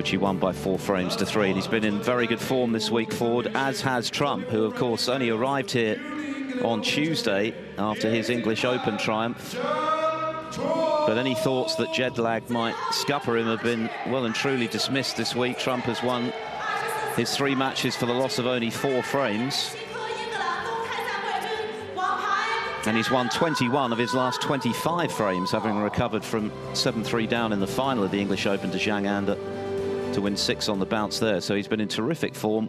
which he won by 4 frames to 3. And he's been in very good form this week forward, as has Trump, who, of course, only arrived here on Tuesday after his English Open triumph. But any thoughts that jet lag might scupper him have been well and truly dismissed this week. Trump has won his 3 matches for the loss of only 4 frames. And he's won 21 of his last 25 frames, having recovered from 7-3 down in the final of the English Open to Zhang Anda to win 6 on the bounce there. So he's been in terrific form,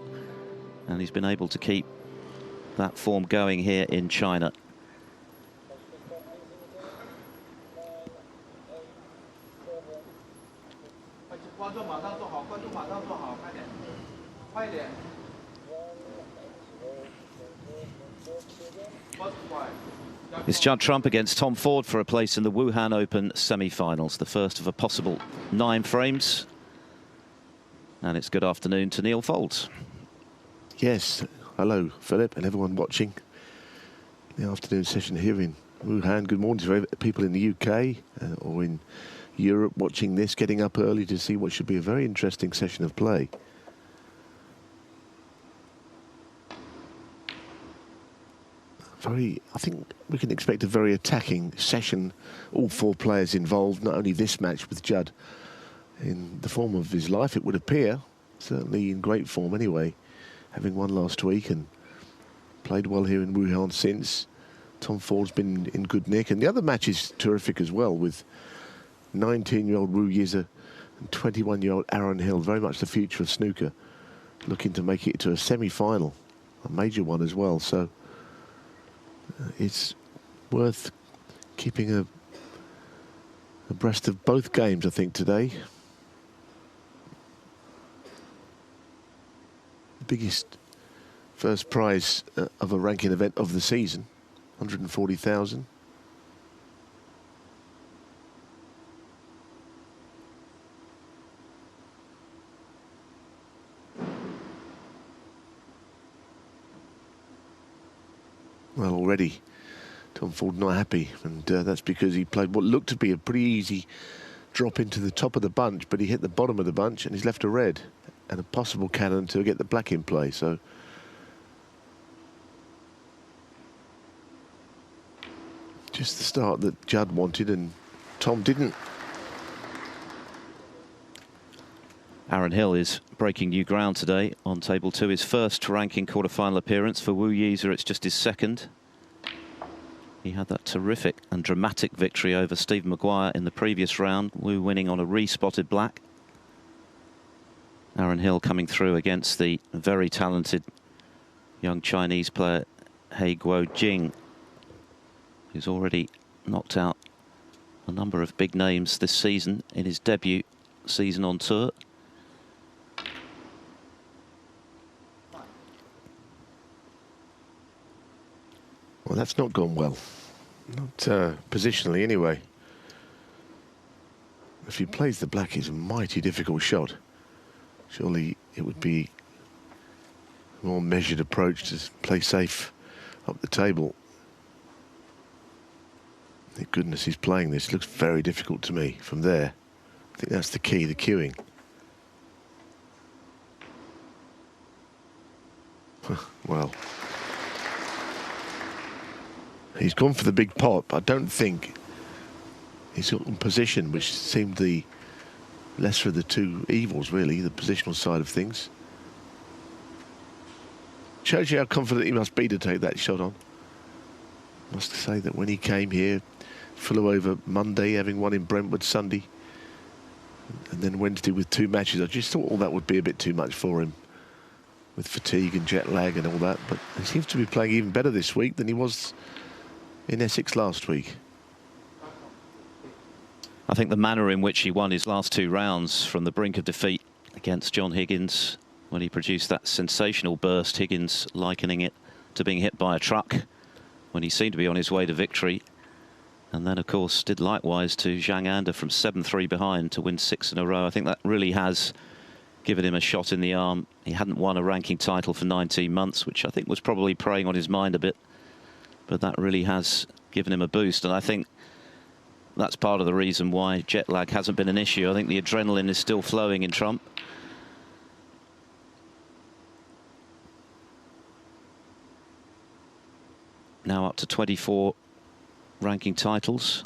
and he's been able to keep that form going here in China. It's Judd Trump against Tom Ford for a place in the Wuhan Open semi-finals, the first of a possible 9 frames. And it's good afternoon to Neil Folds. Yes, hello Philip and everyone watching the afternoon session here in Wuhan. Good morning to people in the UK or in Europe watching this, getting up early to see what should be a very interesting session of play. I think we can expect a very attacking session. All 4 players involved, not only this match with Judd in the form of his life, it would appear, certainly in great form anyway, having won last week and played well here in Wuhan since. Tom Ford's been in good nick, and the other match is terrific as well, with 19-year-old Wu Yize and 21-year-old Aaron Hill, very much the future of snooker, looking to make it to a semi-final, a major one as well. So it's worth keeping abreast of both games, I think, today. The biggest first prize of a ranking event of the season, 140,000. Well, already Tom Ford not happy, and that's because he played what looked to be a pretty easy drop into the top of the bunch, but he hit the bottom of the bunch and he's left a red and a possible cannon to get the black in play. So just the start that Judd wanted and Tom didn't. Aaron Hill is breaking new ground today on table 2. His first ranking quarter-final appearance. For Wu Yize, it's just his second. He had that terrific and dramatic victory over Stephen Maguire in the previous round. Wu winning on a re-spotted black. Aaron Hill coming through against the very talented young Chinese player He Guo-jing, who's already knocked out a number of big names this season in his debut season on tour. Well, that's not gone well. Not positionally, anyway. If he plays the black, it's a mighty difficult shot. Surely it would be a more measured approach to play safe up the table. Thank goodness he's playing this. It looks very difficult to me from there. I think that's the key, the cueing. Well, he's gone for the big pot, but I don't think he's got in position, which seemed the lesser of the two evils, really, the positional side of things. Shows you how confident he must be to take that shot on. Must say that when he came here, flew over Monday, having won in Brentwood Sunday, and then Wednesday with 2 matches. I just thought all that would be a bit too much for him, with fatigue and jet lag and all that. But he seems to be playing even better this week than he was in Essex last week. I think the manner in which he won his last 2 rounds from the brink of defeat against John Higgins, when he produced that sensational burst, Higgins likening it to being hit by a truck when he seemed to be on his way to victory. And then, of course, did likewise to Zhang Anda from 7-3 behind to win 6 in a row. I think that really has given him a shot in the arm. He hadn't won a ranking title for 19 months, which I think was probably preying on his mind a bit. But that really has given him a boost. And I think that's part of the reason why jet lag hasn't been an issue. I think the adrenaline is still flowing in Trump. Now up to 24 ranking titles.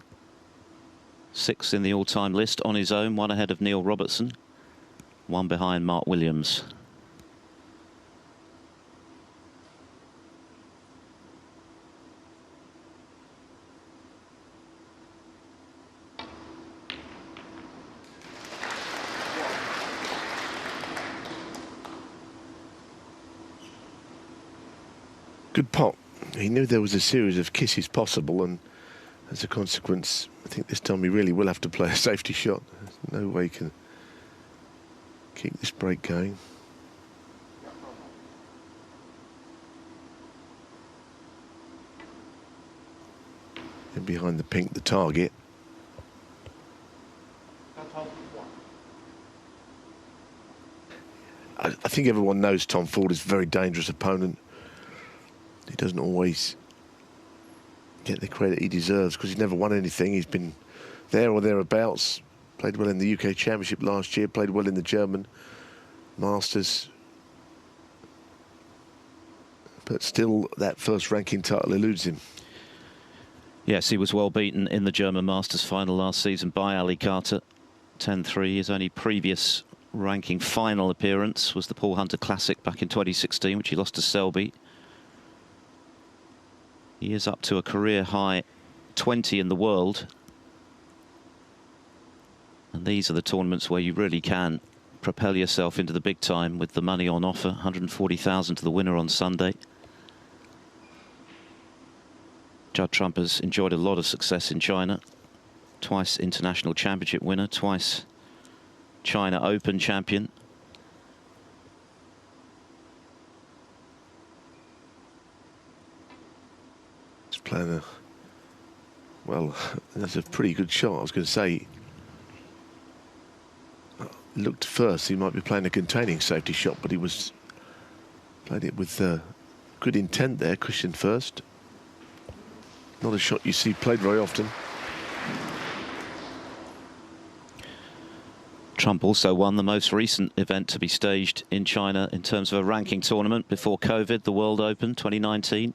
6 in the all-time list on his own, 1 ahead of Neil Robertson, 1 behind Mark Williams. Good pot. He knew there was a series of kisses possible, and as a consequence, I think this time he really will have to play a safety shot. There's no way he can keep this break going. And behind the pink, the target. I think everyone knows Tom Ford is a very dangerous opponent. He doesn't always get the credit he deserves because he's never won anything. He's been there or thereabouts. Played well in the UK Championship last year, played well in the German Masters. But still, that first ranking title eludes him. Yes, he was well beaten in the German Masters final last season by Ali Carter. 10-3. His only previous ranking final appearance was the Paul Hunter Classic back in 2016, which he lost to Selby. He is up to a career high 20 in the world. And these are the tournaments where you really can propel yourself into the big time with the money on offer. 140,000 to the winner on Sunday. Judd Trump has enjoyed a lot of success in China. Twice international championship winner, twice China Open champion. Playing a, well, that's a pretty good shot. I was going to say, looked first he might be playing a containing safety shot, but he was played it with good intent there. Cushion first. Not a shot you see played very often. Trump also won the most recent event to be staged in China in terms of a ranking tournament before COVID, the World Open 2019.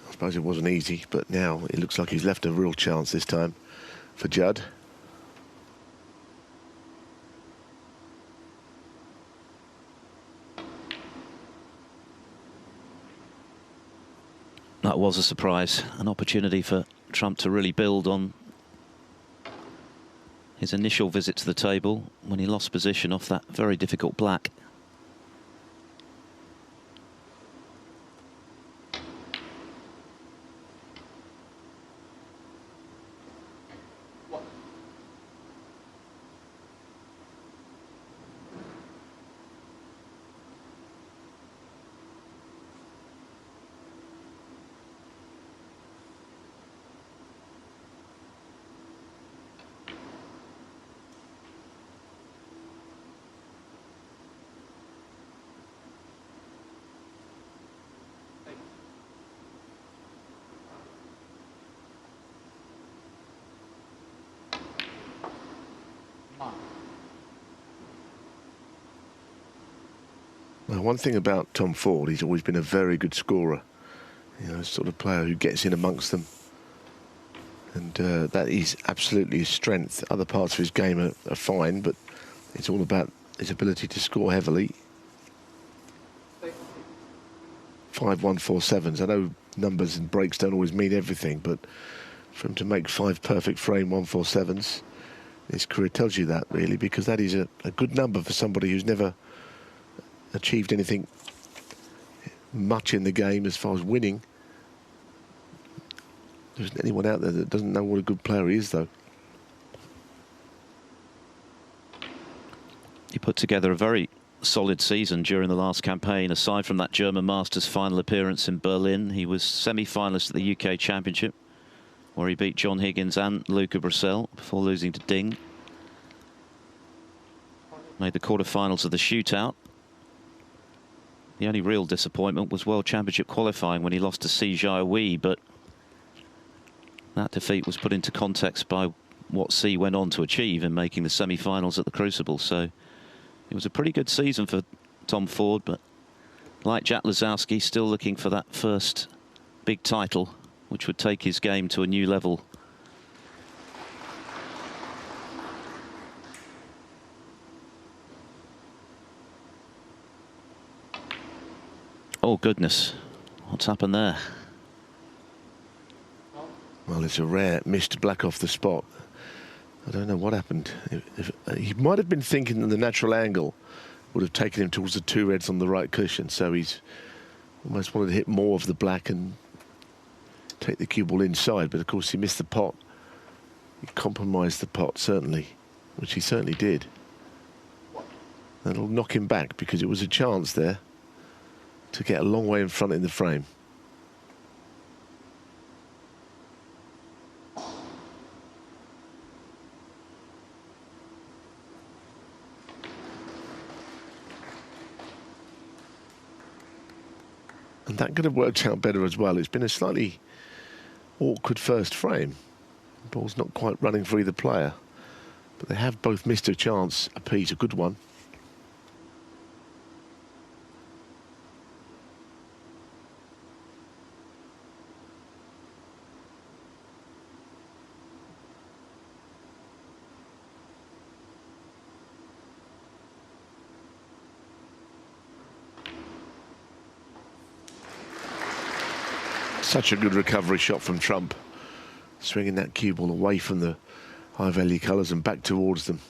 I suppose it wasn't easy, but now it looks like he's left a real chance this time for Judd. That was a surprise, an opportunity for Trump to really build on his initial visit to the table when he lost position off that very difficult black. Well, one thing about Tom Ford, he's always been a very good scorer. You know, sort of player who gets in amongst them. And that is absolutely his strength. Other parts of his game are fine, but it's all about his ability to score heavily. 5 1-4-7s. I know numbers and breaks don't always mean everything, but for him to make 5 perfect frame 1-4-7s, his career tells you that, really, because that is a good number for somebody who's never achieved anything much in the game as far as winning. There isn't anyone out there that doesn't know what a good player he is, though. put together a very solid season during the last campaign. Aside from that German Masters final appearance in Berlin, he was semi-finalist at the UK Championship, where he beat John Higgins and Luca Brissell before losing to Ding. Made the quarterfinals of the shootout. The only real disappointment was World Championship qualifying when he lost to Si Jiawei, but that defeat was put into context by what Si went on to achieve in making the semi-finals at the Crucible. So it was a pretty good season for Tom Ford, but like Jack Lisowski, still looking for that first big title, which would take his game to a new level. Oh, goodness. What's happened there? Well, it's a rare missed black off the spot. I don't know what happened. He might have been thinking that the natural angle would have taken him towards the two reds on the right cushion, so he's almost wanted to hit more of the black and take the cue ball inside, but of course he missed the pot. He compromised the pot, certainly, which he certainly did. That'll knock him back because it was a chance there to get a long way in front in the frame. And that could have worked out better as well. It's been a slightly awkward first frame. The ball's not quite running for either player, but they have both missed a chance apiece, a good one. Such a good recovery shot from Trump, swinging that cue ball away from the high value colours and back towards them.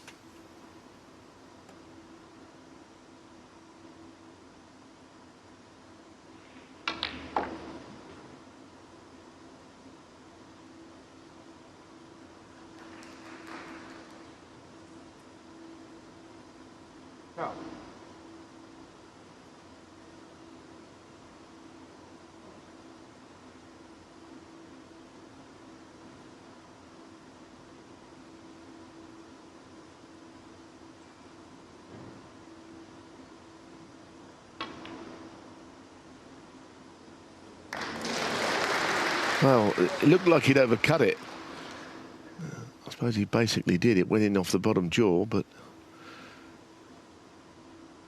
Well, it looked like he'd overcut it. I suppose he basically did. It went in off the bottom jaw, but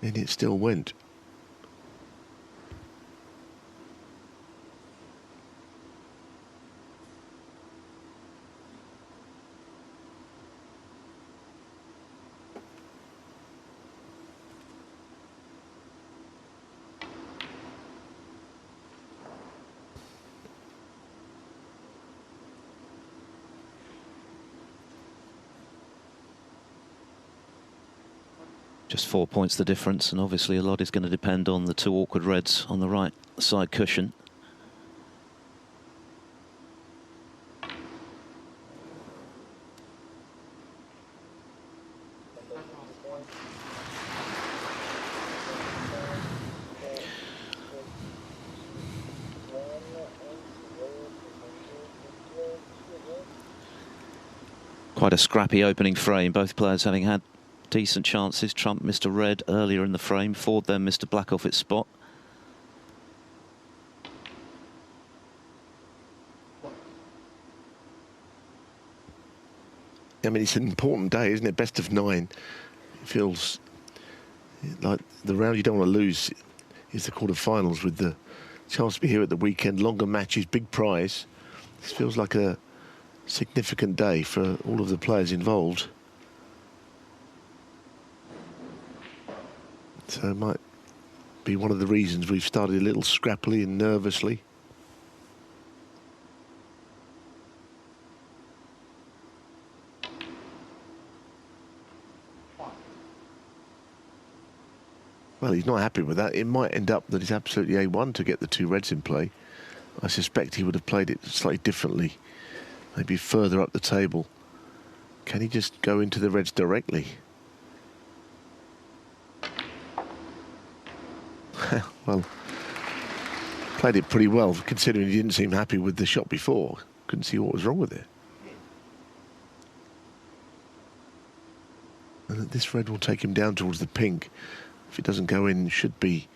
then it still went. Just 4 points the difference, and obviously a lot is going to depend on the two awkward reds on the right side cushion. Quite a scrappy opening frame, both players having had decent chances. Trump missed a red earlier in the frame. Ford then missed a black off its spot. I mean, it's an important day, isn't it? Best of 9. It feels like the round you don't want to lose is the quarterfinals, with the chance to be here at the weekend. Longer matches, big prize. This feels like a significant day for all of the players involved. So it might be one of the reasons we've started a little scrappily and nervously. Well, he's not happy with that. It might end up that it's absolutely A1 to get the two reds in play. I suspect he would have played it slightly differently, maybe further up the table. Can he just go into the reds directly? Well, played it pretty well, considering he didn't seem happy with the shot before. Couldn't see what was wrong with it. And this red will take him down towards the pink. If it doesn't go in, it should be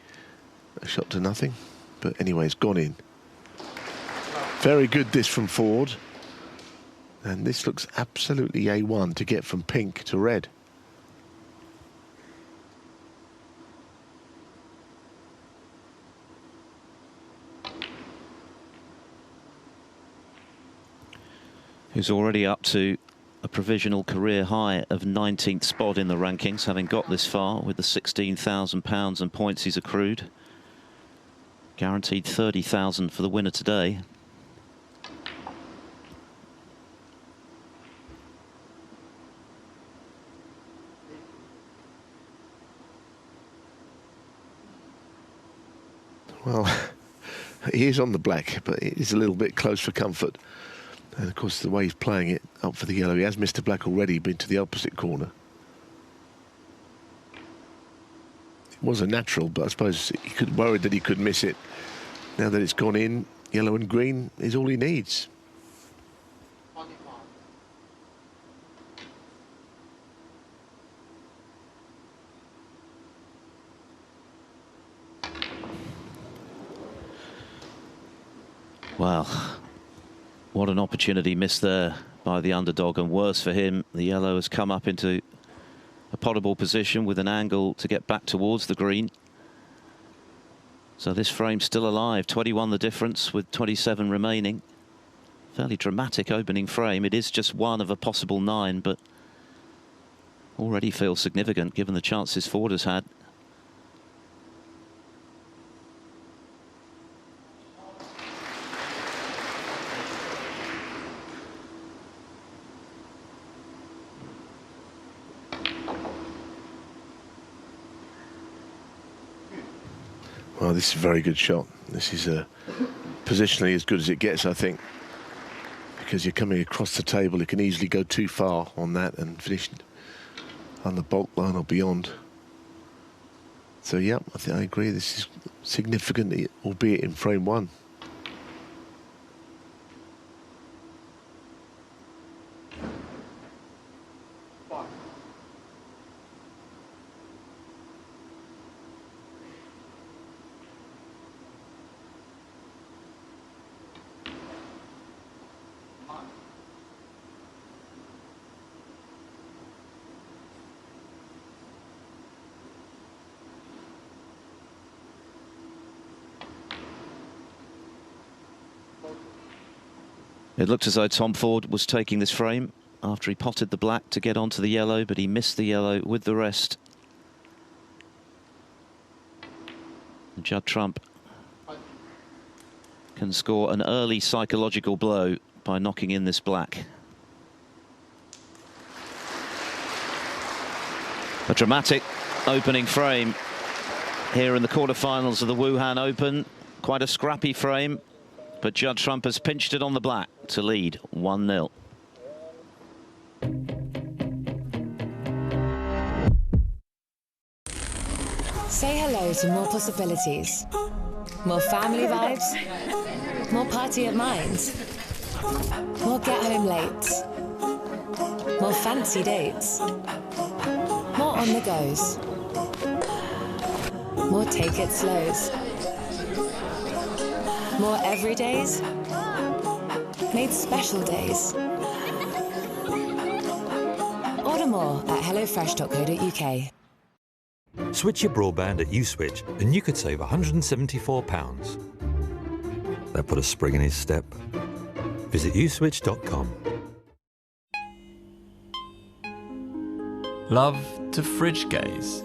a shot to nothing. But anyway, it's gone in. Very good this from Ford. And this looks absolutely A1 to get from pink to red. Who's already up to a provisional career high of 19th spot in the rankings, having got this far with the £16,000 and points he's accrued. Guaranteed 30,000 for the winner today. Well, he is on the black, but it is a little bit close for comfort. And of course, the way he's playing it up for the yellow, he has missed the black already, been to the opposite corner. It was a natural, but I suppose he worried that he could miss it. Now that it's gone in, yellow and green is all he needs. Well, what an opportunity missed there by the underdog, and worse for him, the yellow has come up into a potable position with an angle to get back towards the green. So this frame's still alive, 21 the difference with 27 remaining. Fairly dramatic opening frame. It is just one of a possible 9, but already feels significant given the chances Ford has had. Well, this is a very good shot. This is positionally as good as it gets, I think, because you're coming across the table. It can easily go too far on that and finish on the bulk line or beyond. So, yeah, I think I agree. This is significant, albeit in frame 1. It looked as though Tom Ford was taking this frame after he potted the black to get onto the yellow, but he missed the yellow with the rest. And Judd Trump can score an early psychological blow by knocking in this black. A dramatic opening frame here in the quarterfinals of the Wuhan Open. Quite a scrappy frame, but Judd Trump has pinched it on the black to lead 1-0. Say hello to more possibilities. More family vibes. More party at Minds. More get home late. More fancy dates. More on the goes. More take it slows. More everydays made special days. Order more at hellofresh.co.uk. Switch your broadband at Uswitch and you could save £174. That put a spring in his step. Visit uswitch.com. Love to fridge gaze.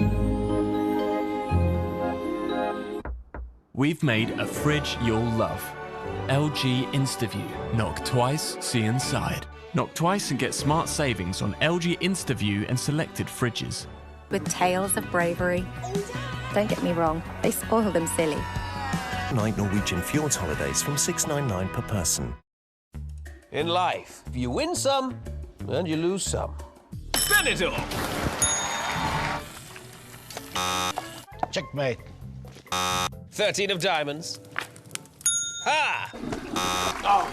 We've made a fridge you'll love. LG InstaView. Knock twice, see inside. Knock twice and get smart savings on LG InstaView and selected fridges. With tales of bravery. Don't get me wrong, they spoil them silly. Night Norwegian Fjords holidays from $699 per person. In life, you win some and you lose some. Spin it all! Checkmate. 13 of diamonds. Ha! Oh.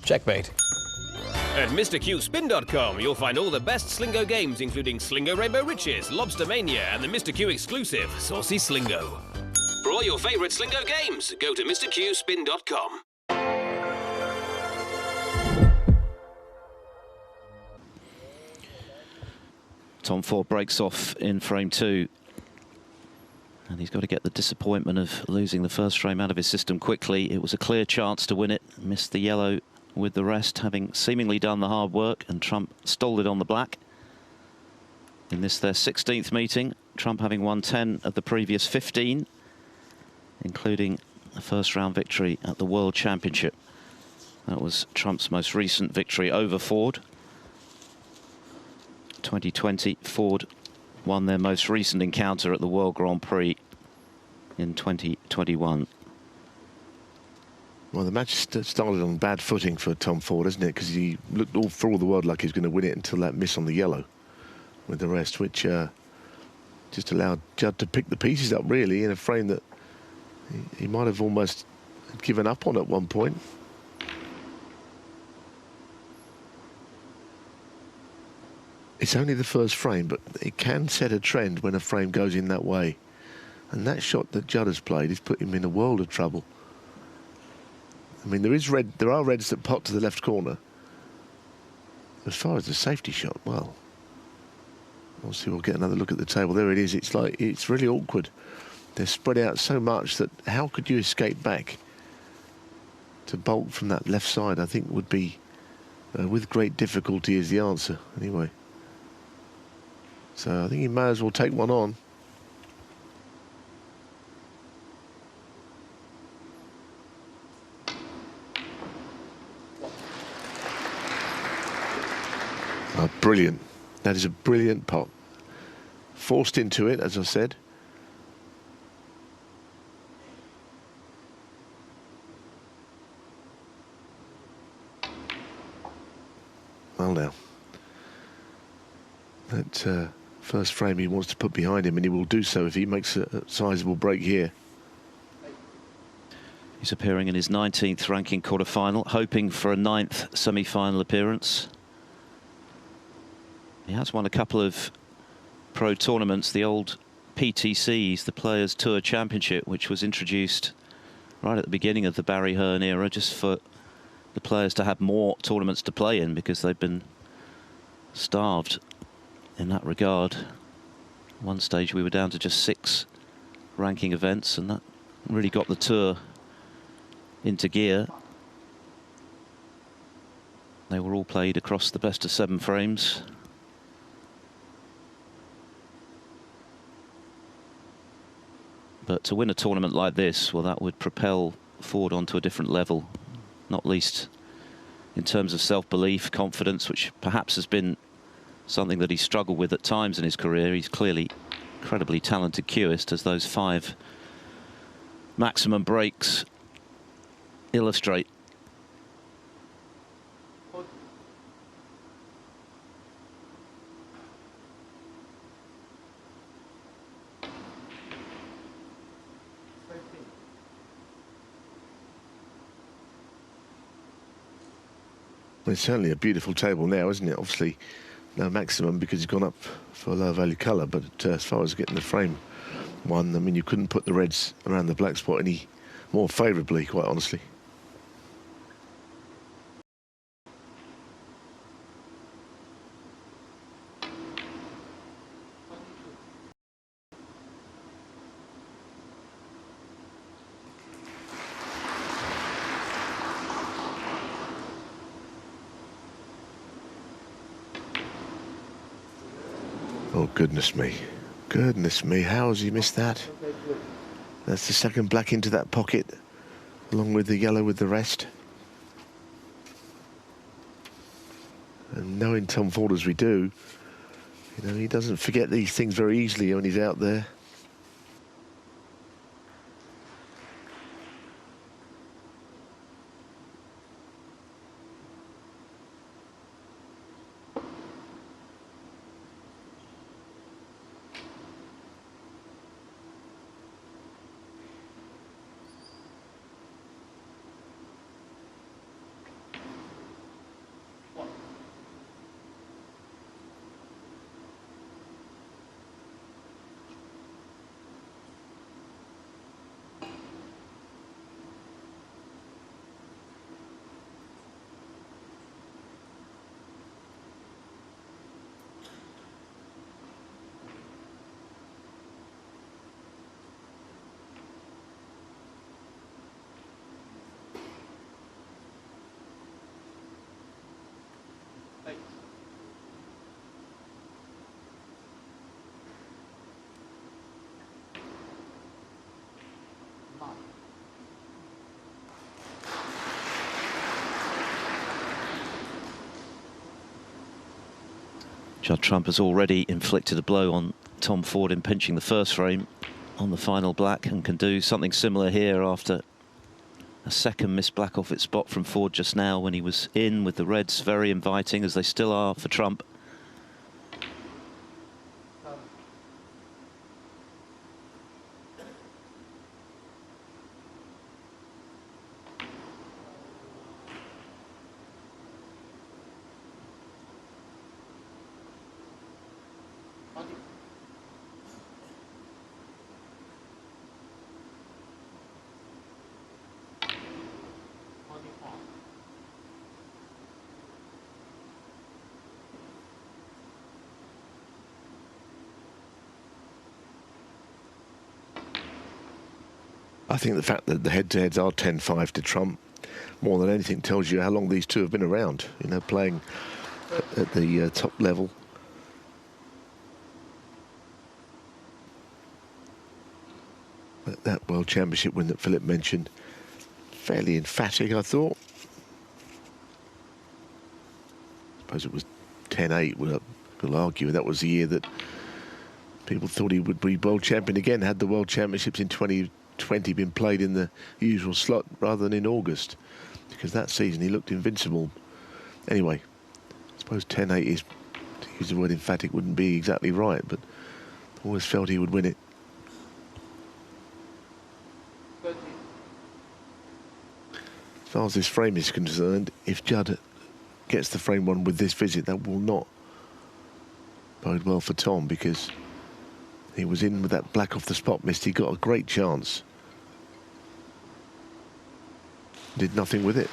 Checkmate. At MrQSpin.com, you'll find all the best Slingo games, including Slingo Rainbow Riches, Lobster Mania, and the Mr. Q exclusive, Saucy Slingo. For all your favourite Slingo games, go to MrQSpin.com. Tom Ford breaks off in frame 2. And he's got to get the disappointment of losing the first frame out of his system quickly. It was a clear chance to win it. Missed the yellow with the rest, having seemingly done the hard work, and Trump stole it on the black. In this, their 16th meeting, Trump having won 10 of the previous 15, including a first-round victory at the World Championship. That was Trump's most recent victory over Ford. 2020, Ford won their most recent encounter at the World Grand Prix in 2021. Well, the match started on bad footing for Tom Ford, isn't it? Because he looked for all the world like he was going to win it until that miss on the yellow with the rest, which just allowed Judd to pick the pieces up, really, in a frame that he might have almost given up on at one point. It's only the first frame, but it can set a trend when a frame goes in that way. And that shot that Judd has played has put him in a world of trouble. I mean, there are reds that pot to the left corner. As far as the safety shot, well, obviously we'll get another look at the table. There it is. It's really awkward. They're spread out so much that how could you escape back? To bolt from that left side, I think, would be with great difficulty is the answer, anyway. So I think he may as well take one on. Oh, brilliant. That is a brilliant pot. Forced into it, as I said. Well, now. That first frame he wants to put behind him, and he will do so if he makes a sizable break here. He's appearing in his 19th ranking quarter-final, hoping for a 9th semi-final appearance. He has won a couple of pro tournaments, the old PTCs, the Players Tour Championship, which was introduced right at the beginning of the Barry Hearn era, just for the players to have more tournaments to play in, because they've been starved in that regard. One stage we were down to just 6 ranking events, and that really got the tour into gear. They were all played across the best of 7 frames. But to win a tournament like this, well, that would propel Ford onto a different level, not least in terms of self-belief, confidence, which perhaps has been something that he's struggled with at times in his career. He's clearly incredibly talented cueist, as those 5 maximum breaks illustrate. It's certainly a beautiful table now, isn't it? Obviously, no maximum because he's gone up for a lower value colour, but as far as getting the frame one, I mean, you couldn't put the reds around the black spot any more favourably, quite honestly. Oh, goodness me. Goodness me, how has he missed that? That's the second black into that pocket, along with the yellow with the rest. And knowing Tom Ford as we do, you know, he doesn't forget these things very easily when he's out there. Judd Trump has already inflicted a blow on Tom Ford in pinching the first frame on the final black, and can do something similar here after a second missed black off its spot from Ford just now when he was in, with the reds very inviting, as they still are for Trump. I think the fact that the head-to-heads are 10-5 to Trump, more than anything, tells you how long these two have been around, you know, playing at the top level. But that World Championship win that Philip mentioned, fairly emphatic, I thought. I suppose it was 10-8, we'll argue. That was the year that people thought he would be world champion again, had the World Championships in 2020 been played in the usual slot rather than in August, because that season he looked invincible. Anyway, I suppose 10-8 is, to use the word emphatic, wouldn't be exactly right, but always felt he would win it. As far as this frame is concerned, if Judd gets the frame one with this visit, that will not bode well for Tom, because he was in with that black off the spot missed. He got a great chance. Did nothing with it.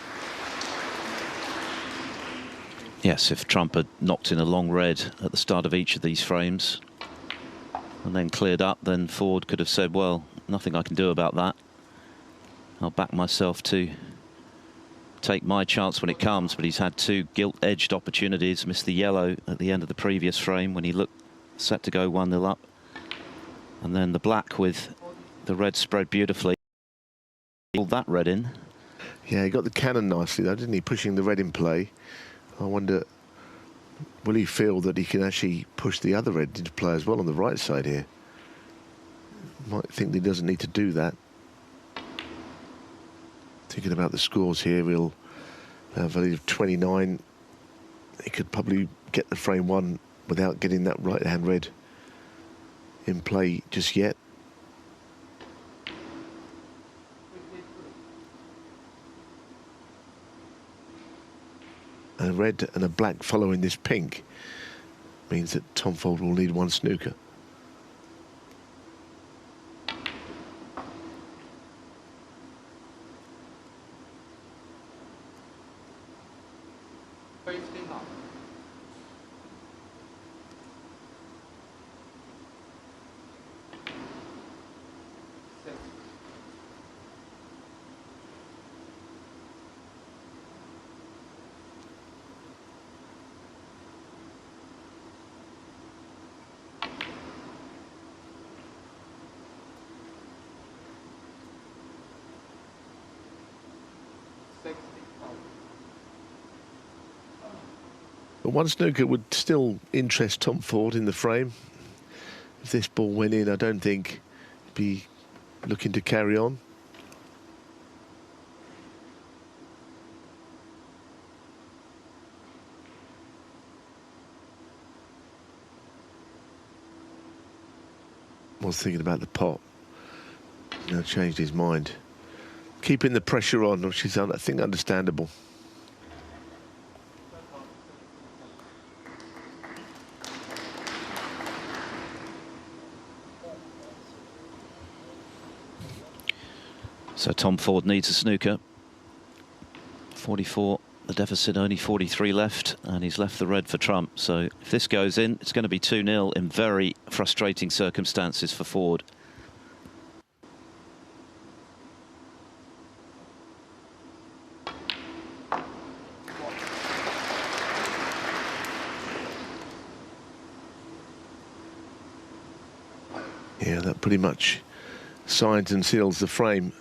Yes, if Trump had knocked in a long red at the start of each of these frames and then cleared up, then Ford could have said, well, nothing I can do about that. I'll back myself to take my chance when it comes. But he's had two gilt-edged opportunities, missed the yellow at the end of the previous frame when he looked set to go 1-0 up. And then the black with the red spread beautifully. Pulled that red in. Yeah, he got the cannon nicely though, didn't he? Pushing the red in play. I wonder, will he feel that he can actually push the other red into play as well on the right side here? Might think that he doesn't need to do that. Thinking about the scores here, we'll have a lead of 29. He could probably get the frame one without getting that right-hand red in play just yet. A red and a black following this pink means that Tom Ford will need one snooker. But one snooker would still interest Tom Ford in the frame. If this ball went in, I don't think he'd be looking to carry on. Was thinking about the pot. Now changed his mind. Keeping the pressure on, which is, I think, understandable. So Tom Ford needs a snooker. 44, the deficit, only 43 left, and he's left the red for Trump. So if this goes in, it's going to be 2-0 in very frustrating circumstances for Ford. Yeah, that pretty much signs and seals the frame.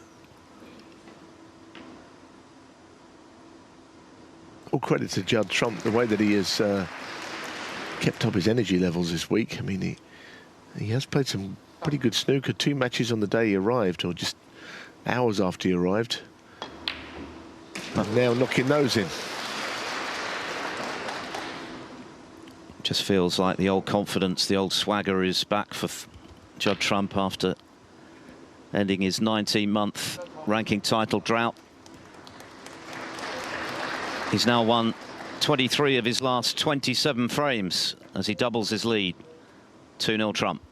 All credit to Judd Trump, the way that he has kept up his energy levels this week. I mean, he has played some pretty good snooker. 2 matches on the day he arrived, or just hours after he arrived. And now knocking those in. Just feels like the old confidence, the old swagger is back for Judd Trump after ending his 19-month ranking title drought. He's now won 23 of his last 27 frames as he doubles his lead. 2-0 Trump.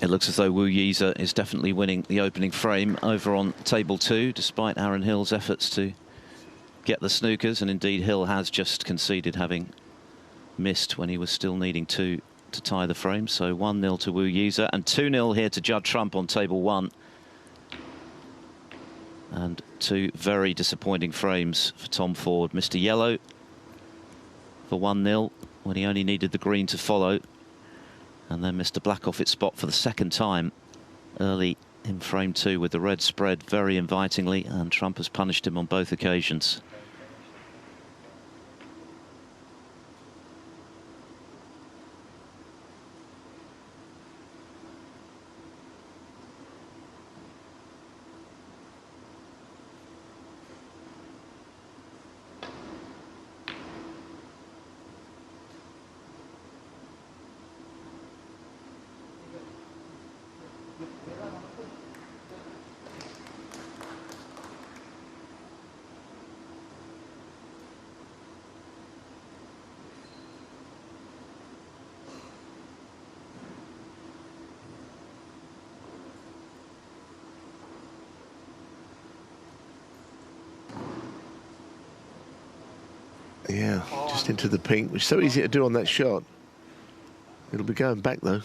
It looks as though Wu Yiza is definitely winning the opening frame over on table 2, despite Aaron Hill's efforts to get the snookers, and indeed Hill has just conceded, having missed when he was still needing 2 to tie the frame. So 1-0 to Wu Yiza and 2-0 here to Judd Trump on table 1. And 2 very disappointing frames for Tom Ford. Mr. Yellow for 1-0 when he only needed the green to follow. And then Mr. Black off its spot for the second time early in frame 2 with the red spread very invitingly, and Trump has punished him on both occasions. Yeah, just into the pink, which is so easy to do on that shot. It'll be going back though.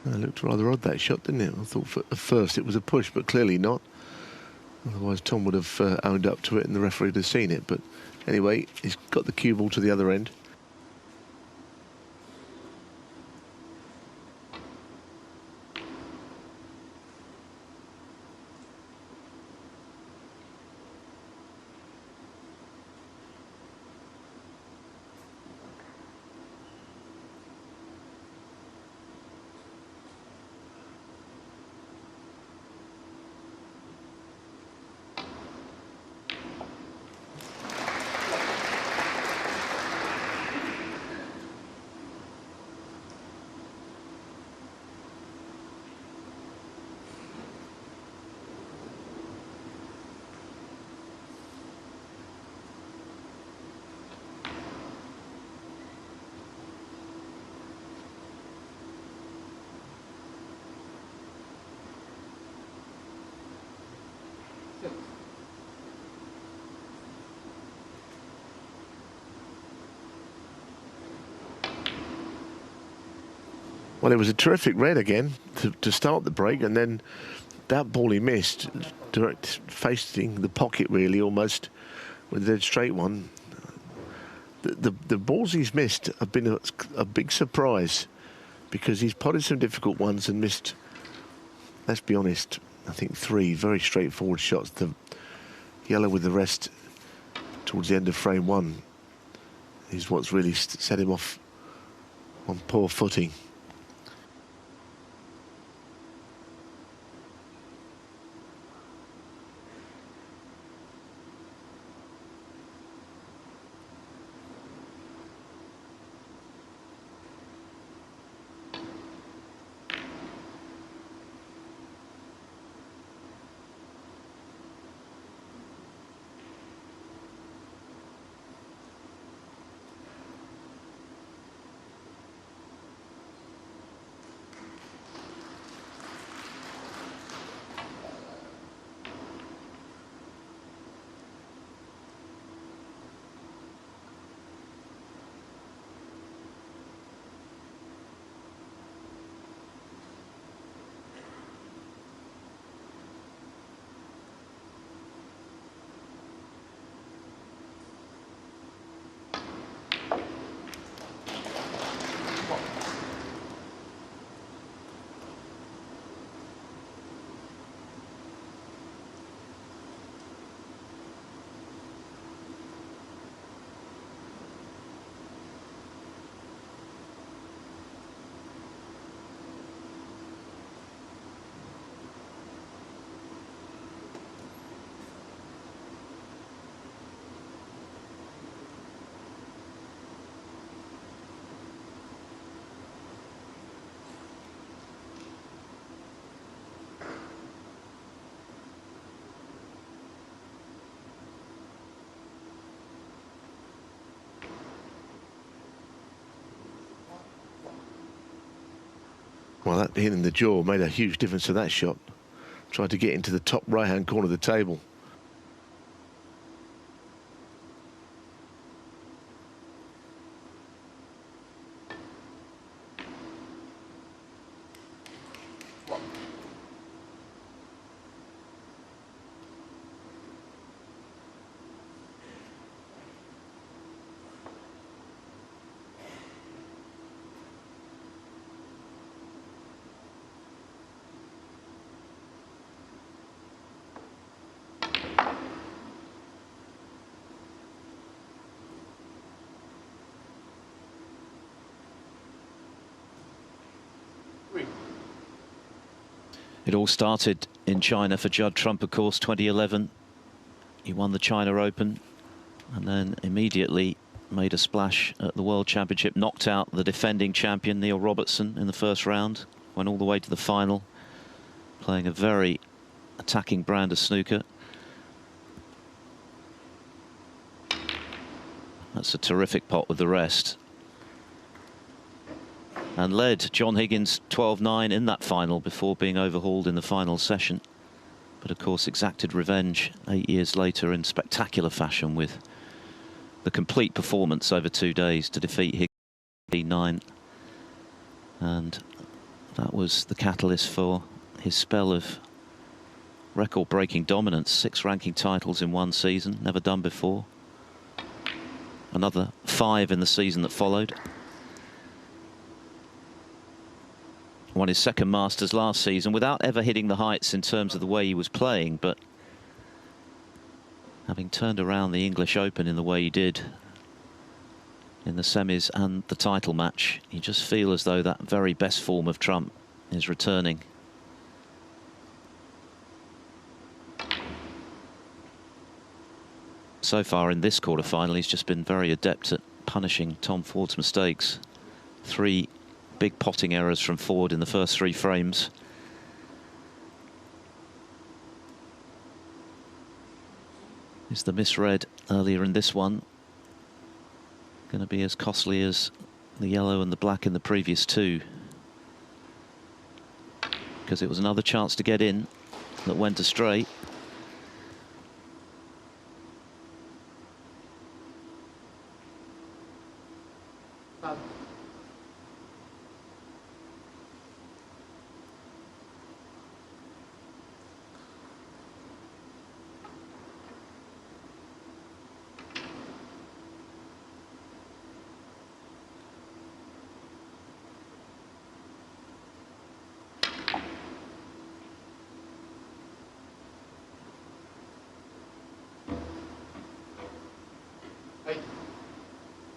It looked rather odd, that shot, didn't it? I thought at first it was a push, but clearly not. Otherwise Tom would have owned up to it and the referee would have seen it. But anyway, he's got the cue ball to the other end. Well, it was a terrific red again to start the break, and then that ball he missed, direct facing the pocket really, almost, with a dead straight one. The balls he's missed have been a big surprise, because he's potted some difficult ones and missed, let's be honest, I think 3 very straightforward shots. The yellow with the rest towards the end of frame 1 is what's really set him off on poor footing. Well, that hit in the jaw made a huge difference to that shot. Tried to get into the top right-hand corner of the table. It all started in China for Judd Trump, of course, 2011. He won the China Open and then immediately made a splash at the World Championship, knocked out the defending champion, Neil Robertson, in the first round, went all the way to the final, playing a very attacking brand of snooker. That's a terrific pot with the rest. And led John Higgins 12-9 in that final before being overhauled in the final session. But of course exacted revenge 8 years later in spectacular fashion with the complete performance over 2 days to defeat Higgins 9. And that was the catalyst for his spell of record-breaking dominance. 6 ranking titles in one season, never done before. Another 5 in the season that followed. Won his second Masters last season without ever hitting the heights in terms of the way he was playing, but having turned around the English Open in the way he did in the semis and the title match, you just feel as though that very best form of Trump is returning. So far in this quarter-final, he's just been very adept at punishing Tom Ford's mistakes. 3 big potting errors from Ford in the first 3 frames. Is the misread earlier in this one going to be as costly as the yellow and the black in the previous 2? Because it was another chance to get in that went astray.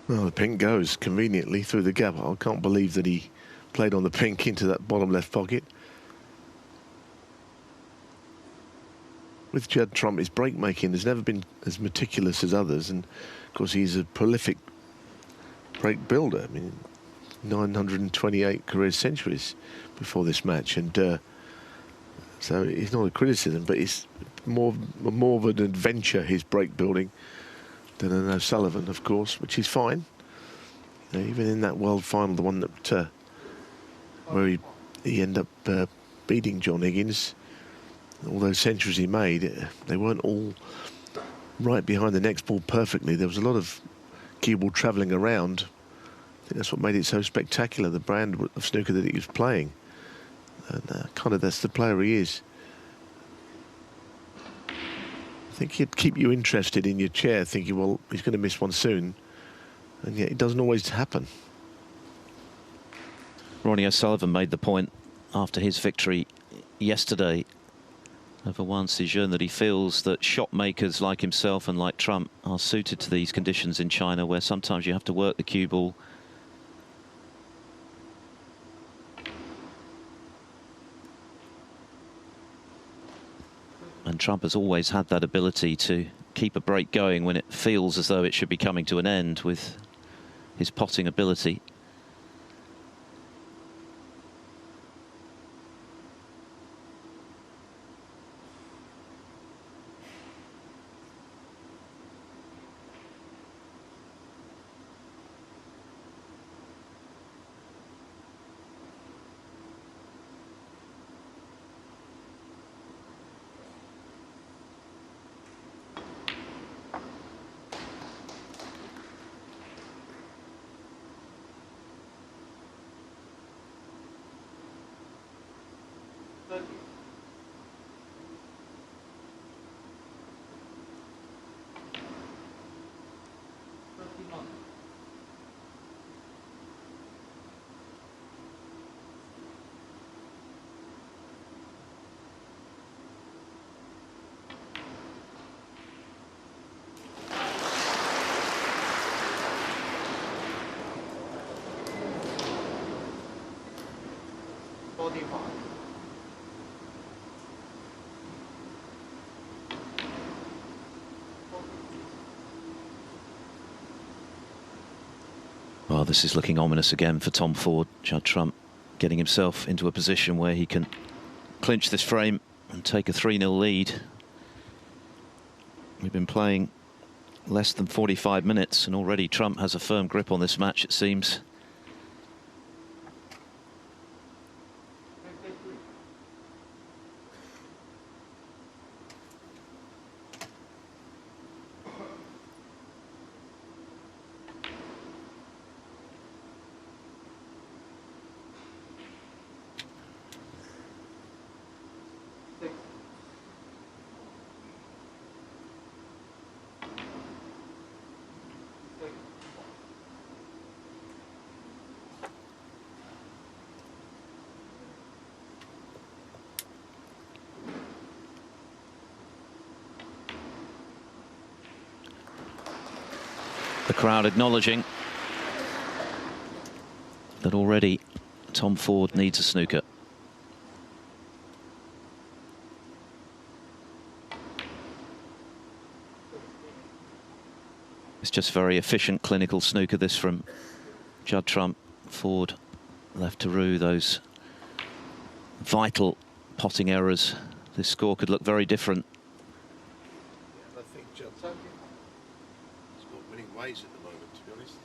Well, the pink goes conveniently through the gap. I can't believe that he played on the pink into that bottom left pocket. With Judd Trump, his break making has never been as meticulous as others, and of course he's a prolific break builder. I mean, 928 career centuries before this match, and so it's not a criticism, but it's more of an adventure, his break building, than an O'Sullivan, of course, which is fine. You know, even in that world final, the one that where he ended up beating John Higgins, all those centuries he made, they weren't all right behind the next ball perfectly. There was a lot of cue ball travelling around. I think that's what made it so spectacular, the brand of snooker that he was playing. And kind of that's the player he is. I think he'd keep you interested in your chair, thinking, well, he's going to miss one soon. And yet it doesn't always happen. Ronnie O'Sullivan made the point after his victory yesterday over Juan Sijun that he feels that shot makers like himself and like Trump are suited to these conditions in China, where sometimes you have to work the cue ball. And Trump has always had that ability to keep a break going when it feels as though it should be coming to an end with his potting ability. Well, this is looking ominous again for Tom Ford. Judd Trump getting himself into a position where he can clinch this frame and take a 3-0 lead. We've been playing less than 45 minutes and already Trump has a firm grip on this match, it seems. The crowd acknowledging that already Tom Ford needs a snooker. It's just very efficient, clinical snooker, this from Judd Trump. Ford left to rue those vital potting errors. This score could look very different. I think Judd's got winning ways at the moment, to be honest.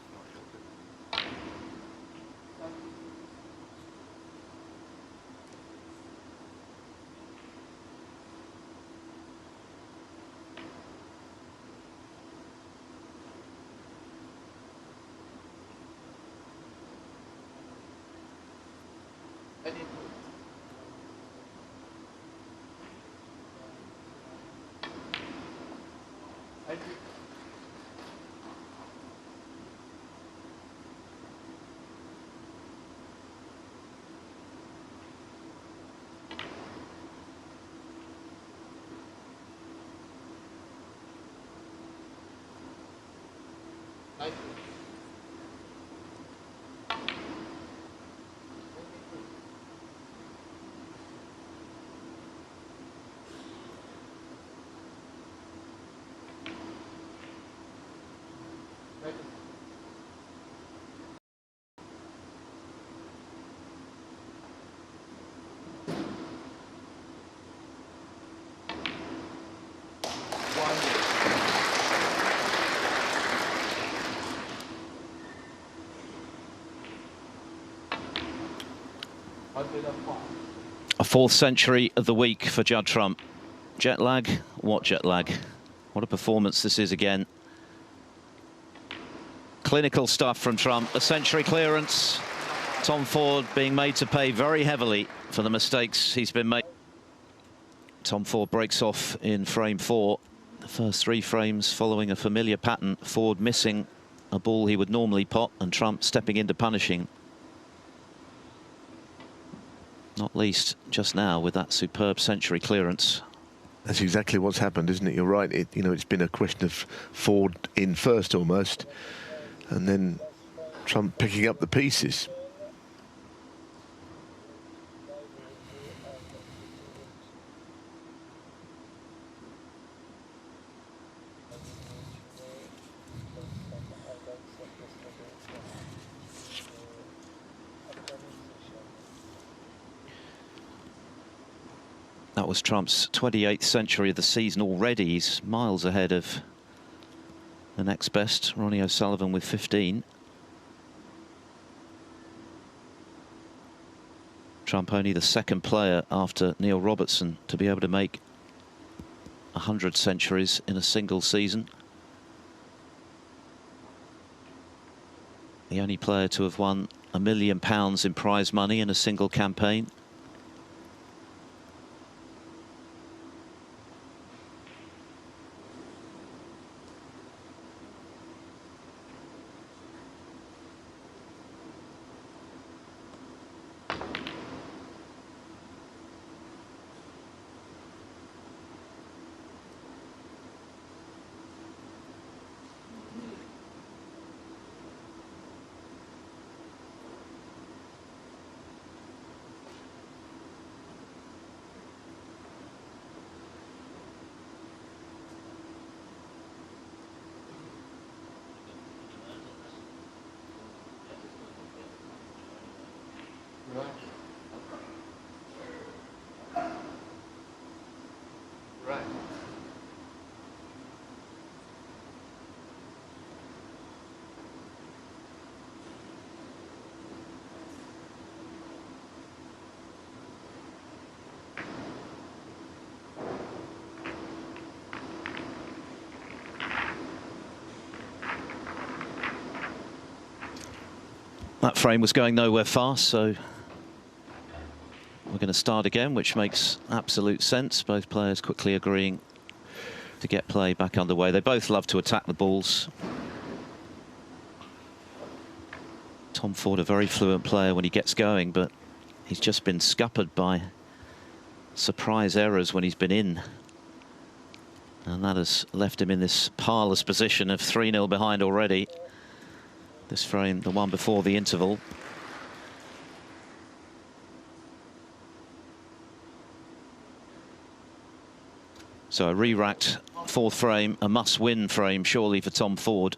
A fourth century of the week for Judd Trump. Jet lag? What jet lag? What a performance this is again. Clinical stuff from Trump. A century clearance. Tom Ford being made to pay very heavily for the mistakes he's been making. Tom Ford breaks off in frame 4. The first 3 frames following a familiar pattern. Ford missing a ball he would normally pot and Trump stepping into punishing. Not least just now with that superb century clearance. That's exactly what's happened, isn't it? You're right. It's been a question of Ford in first almost, and then Trump picking up the pieces. That was Trump's 28th century of the season already. He's miles ahead of the next best, Ronnie O'Sullivan, with 15. Trump only the second player after Neil Robertson to be able to make 100 centuries in a single season. The only player to have won £1 million in prize money in a single campaign. That frame was going nowhere fast, so we're going to start again, which makes absolute sense. Both players quickly agreeing to get play back underway. They both love to attack the balls. Tom Ford, a very fluent player when he gets going, but he's just been scuppered by surprise errors when he's been in. And that has left him in this parlous position of 3-0 behind already. This frame, the one before the interval. So a re-racked fourth frame, a must-win frame surely for Tom Ford.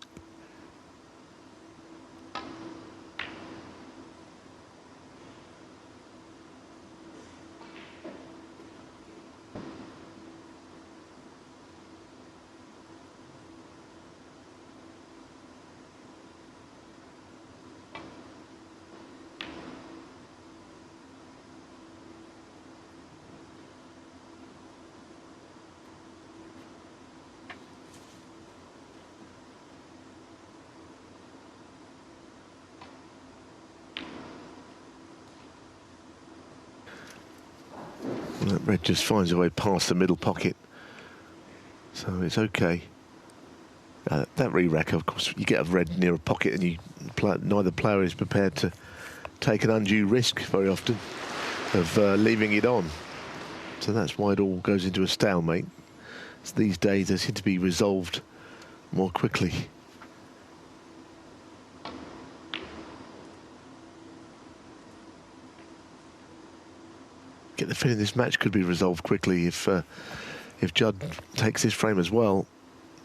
That red just finds a way past the middle pocket, so it's okay. That re-rack, of course, you get a red near a pocket and neither player is prepared to take an undue risk very often of leaving it on. So that's why it all goes into a stalemate. So these days they seem to be resolved more quickly. Get the feeling this match could be resolved quickly if Judd takes this frame as well.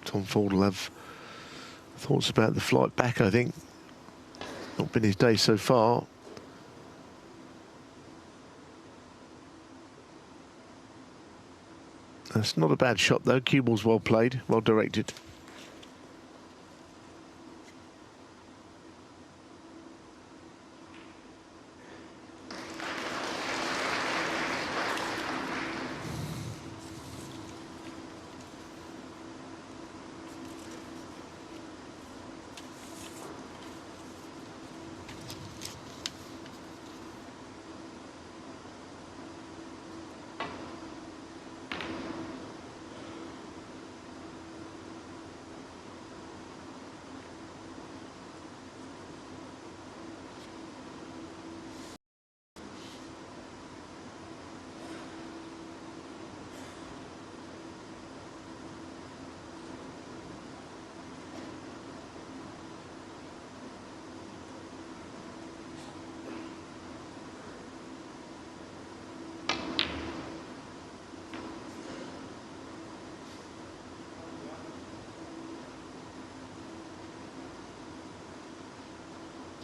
Tom Ford will have thoughts about the flight back, I think. Not been his day so far. That's not a bad shot though. Cue ball's well played, well directed.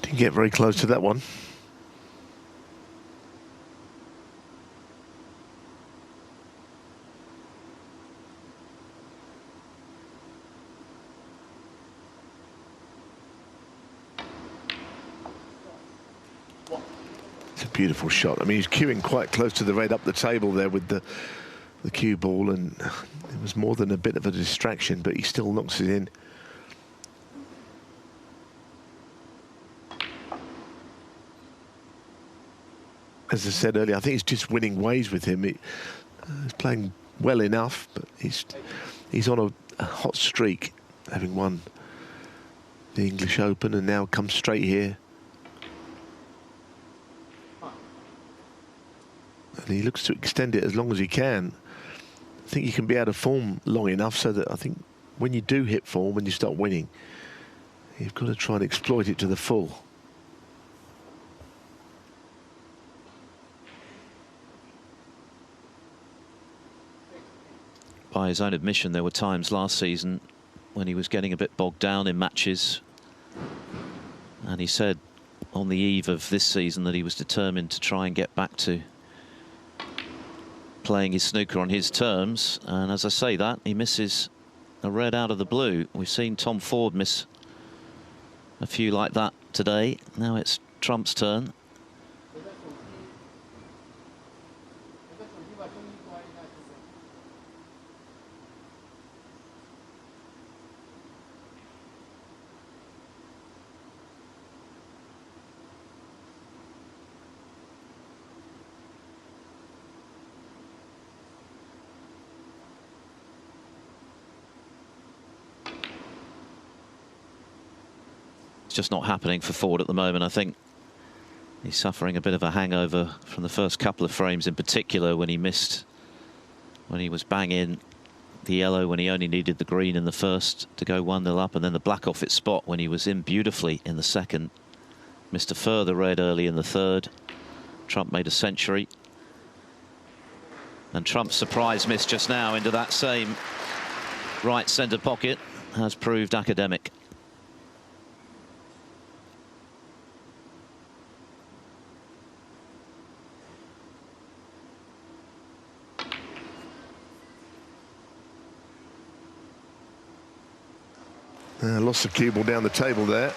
Didn't get very close to that one. It's a beautiful shot. I mean, he's cueing quite close to the red up the table there with the cue ball, and it was more than a bit of a distraction, but he still knocks it in. As I said earlier, I think it's just winning ways with him. He's playing well enough, but he's on a hot streak, having won the English Open and now come straight here. And he looks to extend it as long as he can. I think you can be out of form long enough so that I think when you do hit form, when you start winning, you've got to try and exploit it to the full. By his own admission, there were times last season when he was getting a bit bogged down in matches. And he said on the eve of this season that he was determined to try and get back to playing his snooker on his terms. And as I say that, he misses a red out of the blue. We've seen Tom Ford miss a few like that today. Now it's Trump's turn. It's just not happening for Ford at the moment. I think he's suffering a bit of a hangover from the first couple of frames, in particular when he missed, when he was banging the yellow when he only needed the green in the first to go 1-0 up, and then the black off its spot when he was in beautifully in the second. Missed a further red early in the third. Trump made a century. And Trump's surprise miss just now into that same right centre pocket has proved academic. Lost the cue ball down the table there.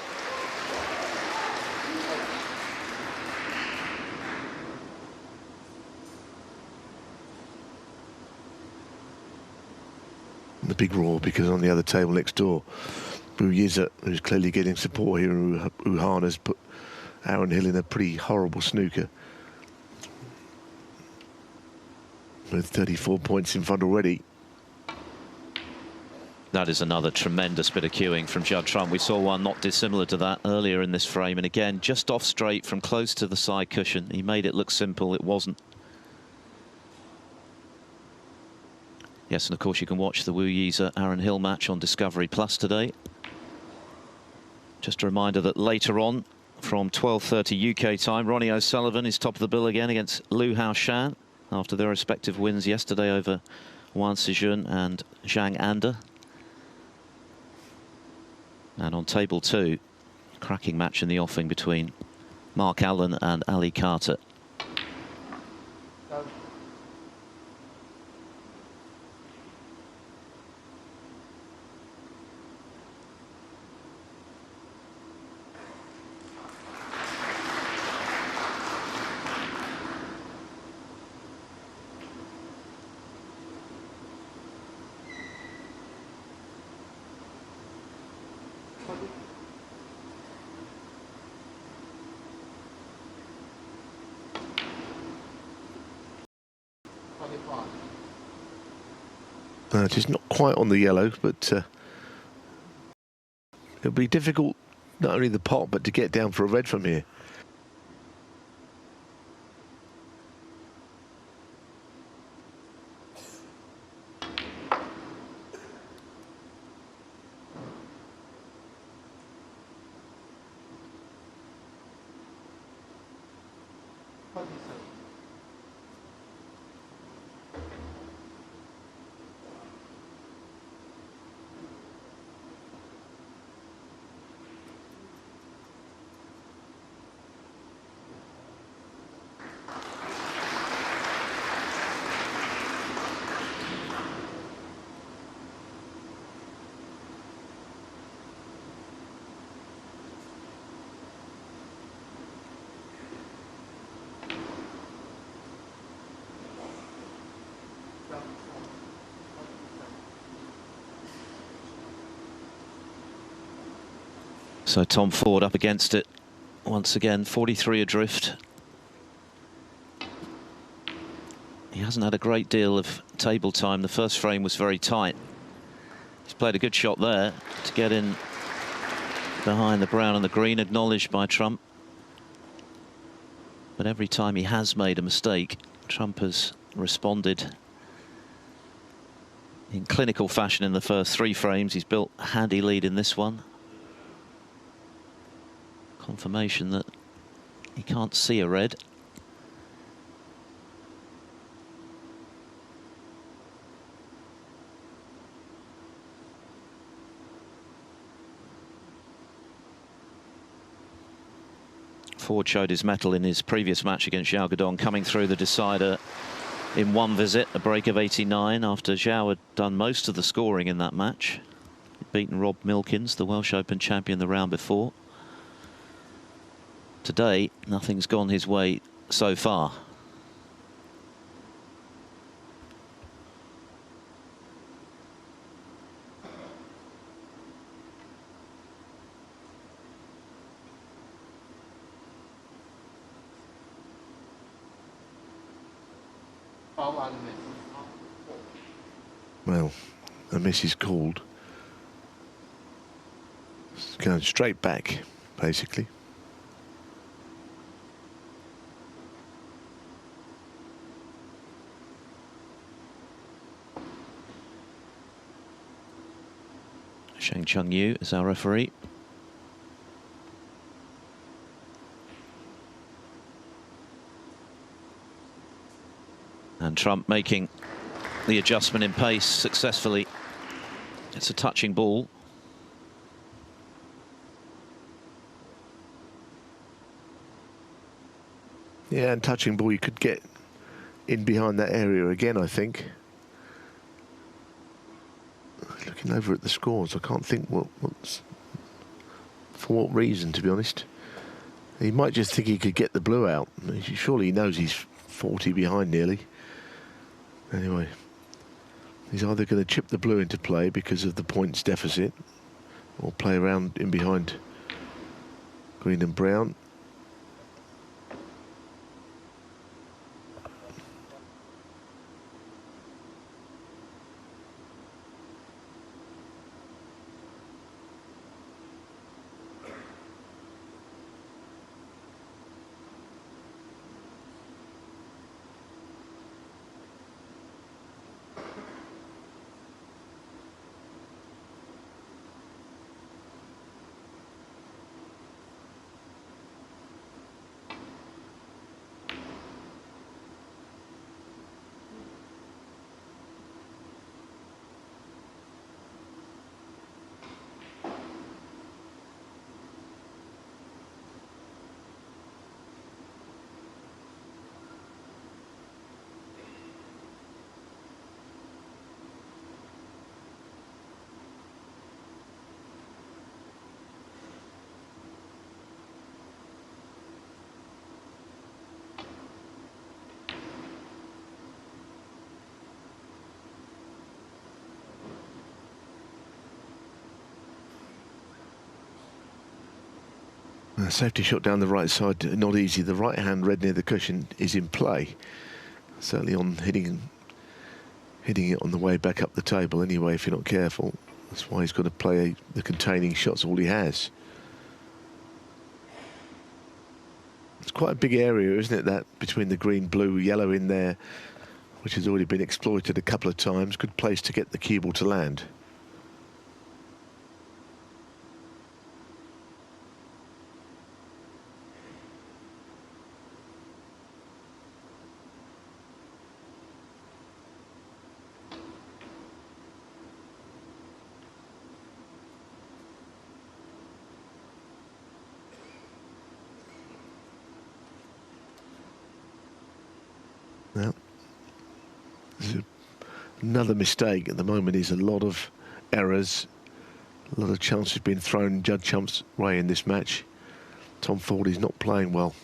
And the big roar because on the other table next door, Wu Yizha, who's clearly getting support here in Wuhan, has put Aaron Hill in a pretty horrible snooker. With 34 points in front already. That is another tremendous bit of cueing from Judd Trump. We saw one not dissimilar to that earlier in this frame, and again just off straight from close to the side cushion. He made it look simple, it wasn't. Yes, and of course you can watch the Wu Yizha Aaron Hill match on Discovery Plus today. Just a reminder that later on, from 12:30 UK time, Ronnie O'Sullivan is top of the bill again against Liu Haoshan after their respective wins yesterday over Wang Sijun and Zhang Anda. And on table 2, cracking match in the offing between Mark Allen and Ali Carter. Just not quite on the yellow, but it'll be difficult, not only the pot, but to get down for a red from here. So Tom Ford up against it once again, 43 adrift. He hasn't had a great deal of table time. The first frame was very tight. He's played a good shot there to get in behind the brown and the green, acknowledged by Trump. But every time he has made a mistake, Trump has responded in clinical fashion in the first 3 frames. He's built a handy lead in this one. Confirmation that he can't see a red. Ford showed his mettle in his previous match against Zhao Guodong, coming through the decider in one visit, a break of 89, after Zhao had done most of the scoring in that match. He'd beaten Rob Milkins, the Welsh Open champion, the round before. Today, nothing's gone his way so far. Well, a miss is called. It's going straight back. basically. Sheng Chung Yu is our referee. And Trump making the adjustment in pace successfully. It's a touching ball. Yeah, and touching ball, you could get in behind that area again, I think. Looking over at the scores, I can't think for what reason, to be honest. He might just think he could get the blue out. Surely he knows he's 40 behind nearly. Anyway, he's either going to chip the blue into play because of the points deficit, or play around in behind green and brown. Safety shot down the right side, not easy. The right hand red near the cushion is in play. Certainly on hitting it on the way back up the table anyway, if you're not careful. That's why he's got to play the containing shots, all he has. It's quite a big area, isn't it, that between the green, blue, yellow in there, which has already been exploited a couple of times. Good place to get the cue ball to land. Now, another mistake at the moment is a lot of errors, a lot of chances being thrown Judd Trump's way in this match. Tom Ford is not playing well.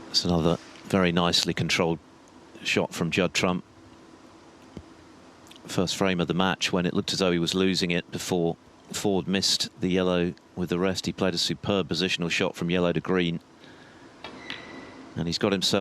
It's another very nicely controlled shot from Judd Trump. First frame of the match, when it looked as though he was losing it before Ford missed the yellow with the rest. He played a superb positional shot from yellow to green. And he's got himself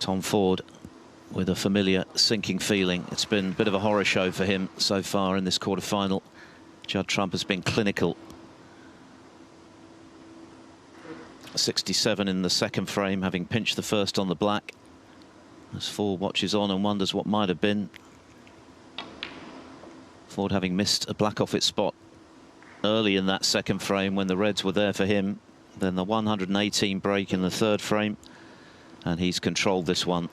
Tom Ford with a familiar sinking feeling. It's been a bit of a horror show for him so far in this quarter-final. Judd Trump has been clinical. 67 in the second frame, having pinched the first on the black. As Ford watches on and wonders what might have been. Ford having missed a black off its spot early in that second frame when the reds were there for him. Then the 118 break in the third frame, and he's controlled this one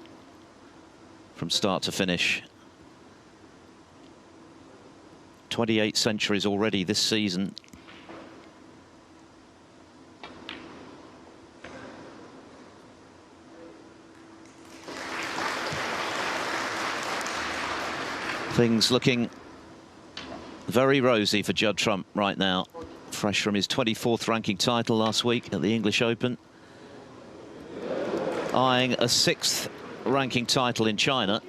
from start to finish. 28 centuries already this season. Things looking very rosy for Judd Trump right now. Fresh from his 24th ranking title last week at the English Open. Eyeing a 6th ranking title in China.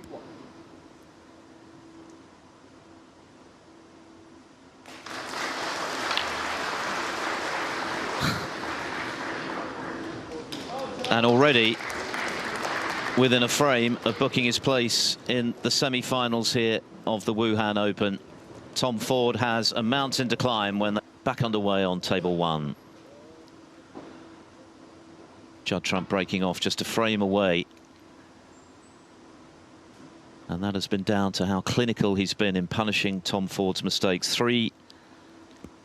And already within a frame of booking his place in the semi-finals here of the Wuhan Open. Tom Ford has a mountain to climb when they're back underway on table 1. Judd Trump breaking off just a frame away. And that has been down to how clinical he's been in punishing Tom Ford's mistakes. 3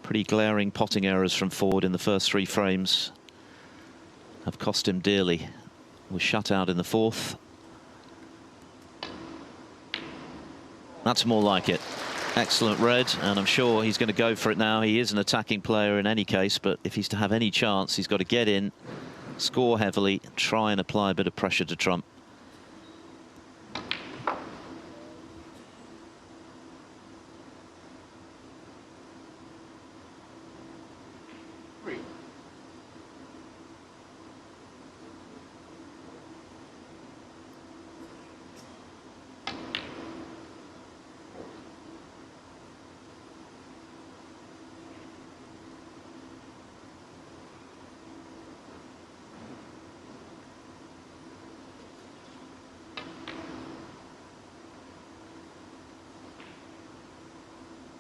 pretty glaring potting errors from Ford in the first 3 frames have cost him dearly. Was shut out in the 4th. That's more like it. Excellent red, and I'm sure he's going to go for it now. He is an attacking player in any case, but if he's to have any chance, he's got to get in, score heavily, try and apply a bit of pressure to Trump.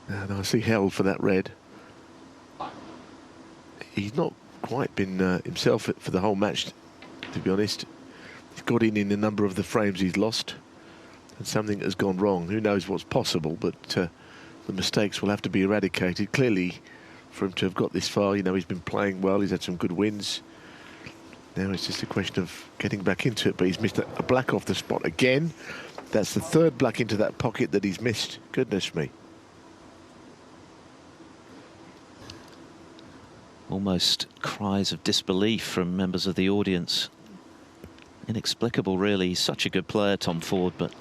And I see held for that red. He's not quite been himself for the whole match, to be honest. He's got in a number of the frames he's lost, and something has gone wrong. Who knows what's possible, but the mistakes will have to be eradicated. Clearly, for him to have got this far, you know, he's been playing well. He's had some good wins. Now it's just a question of getting back into it, but he's missed a black off the spot again. That's the 3rd black into that pocket that he's missed. Goodness me. Almost cries of disbelief from members of the audience. Inexplicable, really. He's such a good player, Tom Ford, but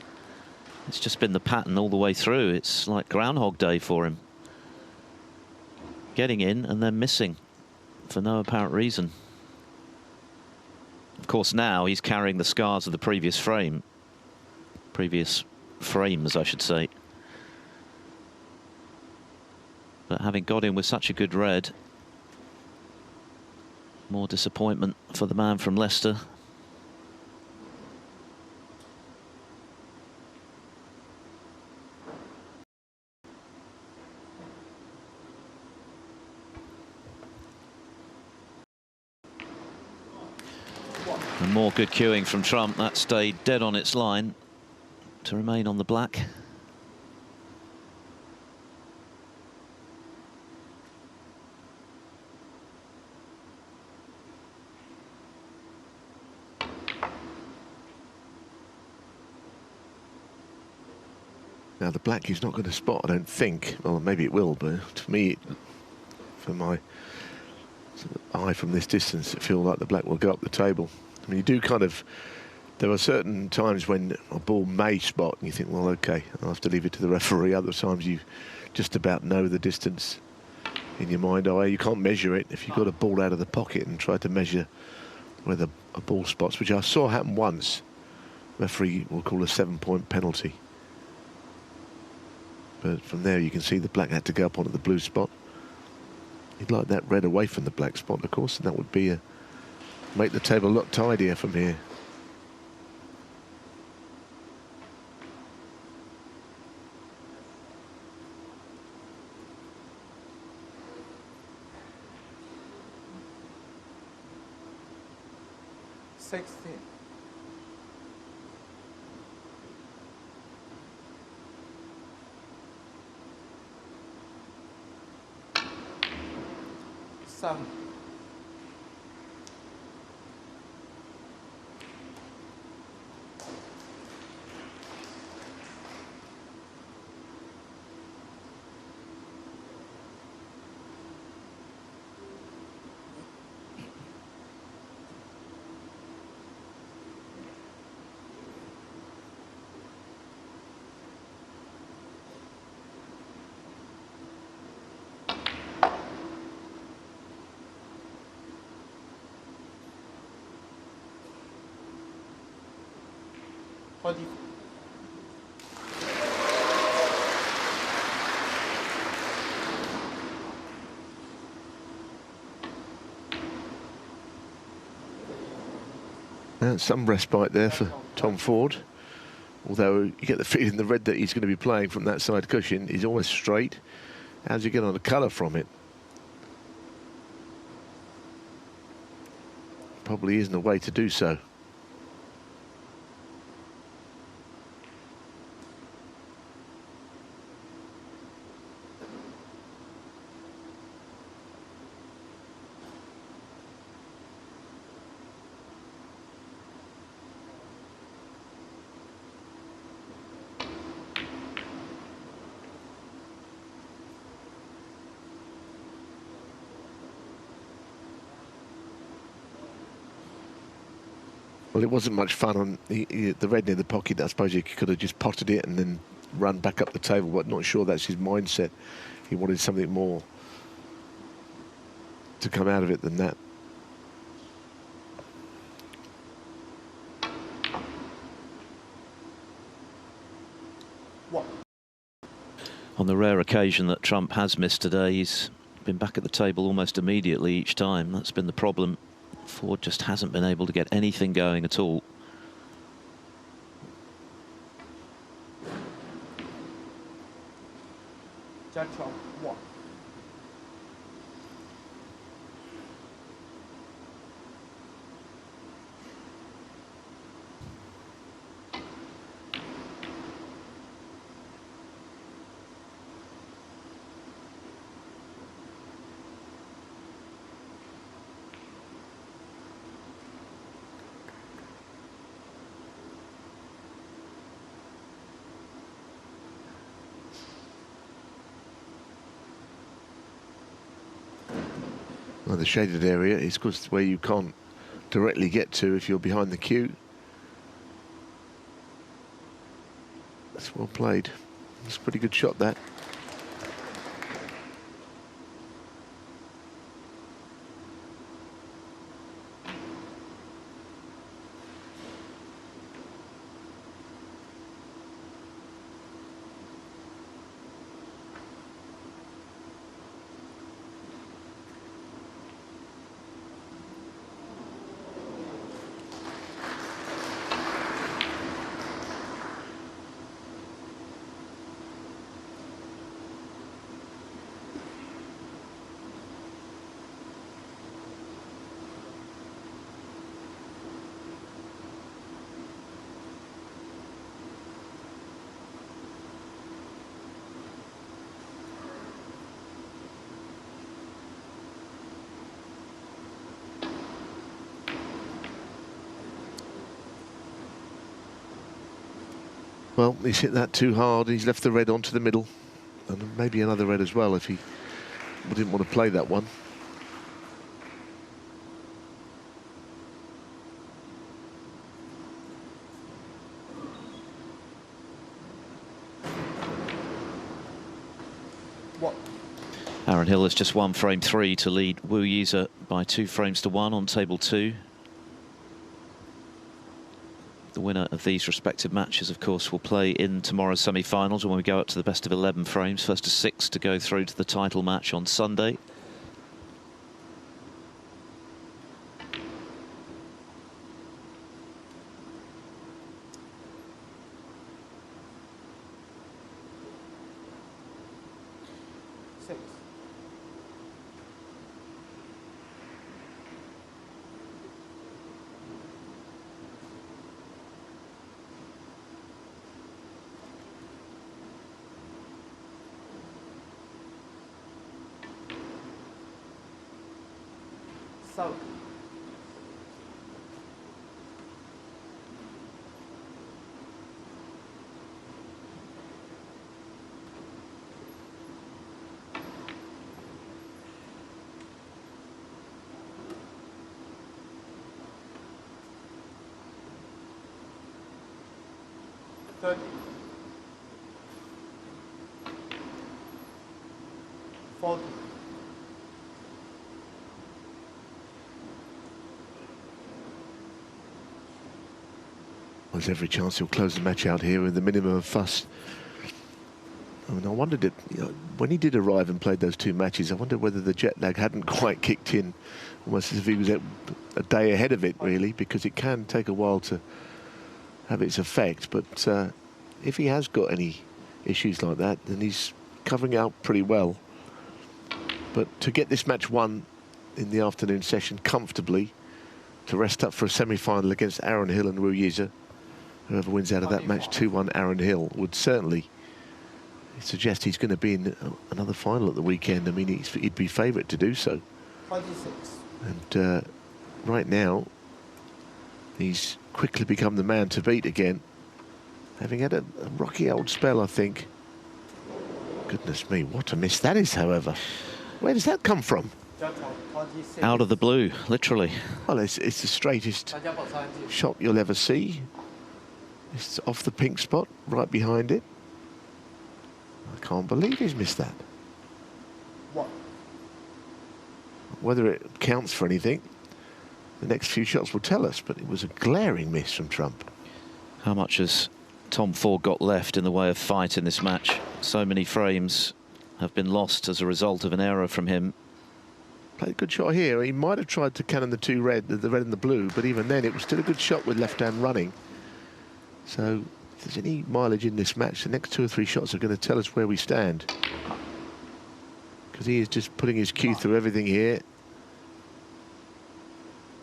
it's just been the pattern all the way through. It's like Groundhog Day for him. Getting in and then missing for no apparent reason. Of course, now he's carrying the scars of the previous frame. Previous frames, I should say. But having got in with such a good red, more disappointment for the man from Leicester. And more good cueing from Trump. That stayed dead on its line to remain on the black. Now the black he's not going to spot, I don't think. Well, maybe it will, but to me, for my eye from this distance, it feels like the black will go up the table. I mean, you do kind of... There are certain times when a ball may spot and you think, well, OK, I'll have to leave it to the referee. Other times you just about know the distance in your mind. Oh, you can't measure it if you've got a ball out of the pocket and try to measure where a ball spots, which I saw happen once. Referee will call a 7-point penalty. But from there you can see the black had to go up onto the blue spot. You'd like that red away from the black spot, of course, and that would be make the table look tidier from here. 16. Seven. Some respite there for Tom Ford, although you get the feeling the red that he's going to be playing from that side cushion is almost straight. How's he get on the colour from it? Probably isn't a way to do so. Well, it wasn't much fun on the red near the pocket. I suppose he could have just potted it and then run back up the table, but not sure that's his mindset. He wanted something more to come out of it than that. On the rare occasion that Trump has missed today, he's been back at the table almost immediately each time. That's been the problem. Ford just hasn't been able to get anything going at all. Judge of what? Well, the shaded area is because where you can't directly get to if you're behind the cue. That's well played. It's a pretty good shot, that. Well, he's hit that too hard. He's left the red onto the middle. And maybe another red as well if he didn't want to play that one. Aaron Hill has just won frame 3 to lead Wu Yize by 2 frames to 1 on table 2. The winner of these respective matches, of course, will play in tomorrow's semi-finals when we go up to the best of 11 frames. First to 6 to go through to the title match on Sunday. 7. Thirty. 40. There's every chance he'll close the match out here with the minimum of fuss. I mean, I wondered if, when he did arrive and played those 2 matches, I wondered whether the jet lag hadn't quite kicked in, almost as if he was a day ahead of it, really, because it can take a while to have its effect. But if he has got any issues like that, then he's covering it out pretty well. But to get this match won in the afternoon session comfortably, to rest up for a semi-final against Aaron Hill and Wu Yize, whoever wins out of that match, 2-1 Aaron Hill, would certainly suggest he's going to be in another final at the weekend. I mean, he'd be favourite to do so. 26. And right now, he's quickly become the man to beat again, having had a rocky old spell, I think. Goodness me, what a miss that is, however. Where does that come from? Out of the blue, literally. Well, it's the straightest shot you'll ever see. It's off the pink spot, right behind it. I can't believe he's missed that. What? Whether it counts for anything, the next few shots will tell us, but it was a glaring miss from Trump. How much has Tom Ford got left in the way of fight in this match? So many frames have been lost as a result of an error from him. Played a good shot here. He might have tried to cannon the 2 red, the red and the blue, but even then it was still a good shot with left hand running. So if there's any mileage in this match, the next 2 or 3 shots are going to tell us where we stand. Because he is just putting his cue through everything here.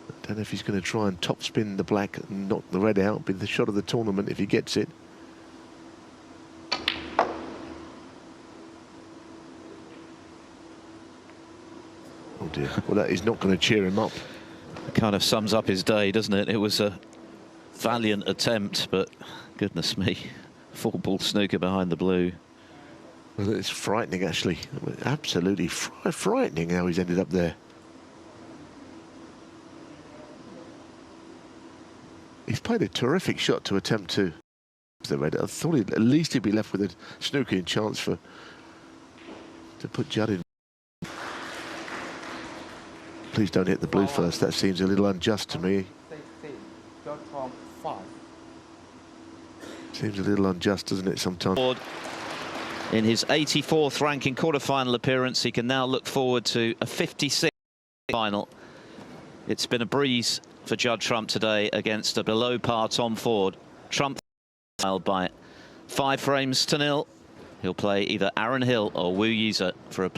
I don't know if he's going to try and top spin the black and knock the red out. Be the shot of the tournament if he gets it. Oh dear. Well, that is not going to cheer him up. It kind of sums up his day, doesn't it? It was a valiant attempt, but goodness me, 4-ball snooker behind the blue. Well, it's frightening, actually. Absolutely frightening how he's ended up there. He's played a terrific shot to attempt to the red. I thought at least he'd be left with a snooking chance to put Judd in. Please don't hit the blue first. That seems a little unjust to me. Seems a little unjust, doesn't it, sometimes? In his 84th ranking quarter-final appearance, he can now look forward to a 56th final. It's been a breeze for Judd Trump today against a below-par Tom Ford. Trump by 5 frames to 0. He'll play either Aaron Hill or Wu Yize for a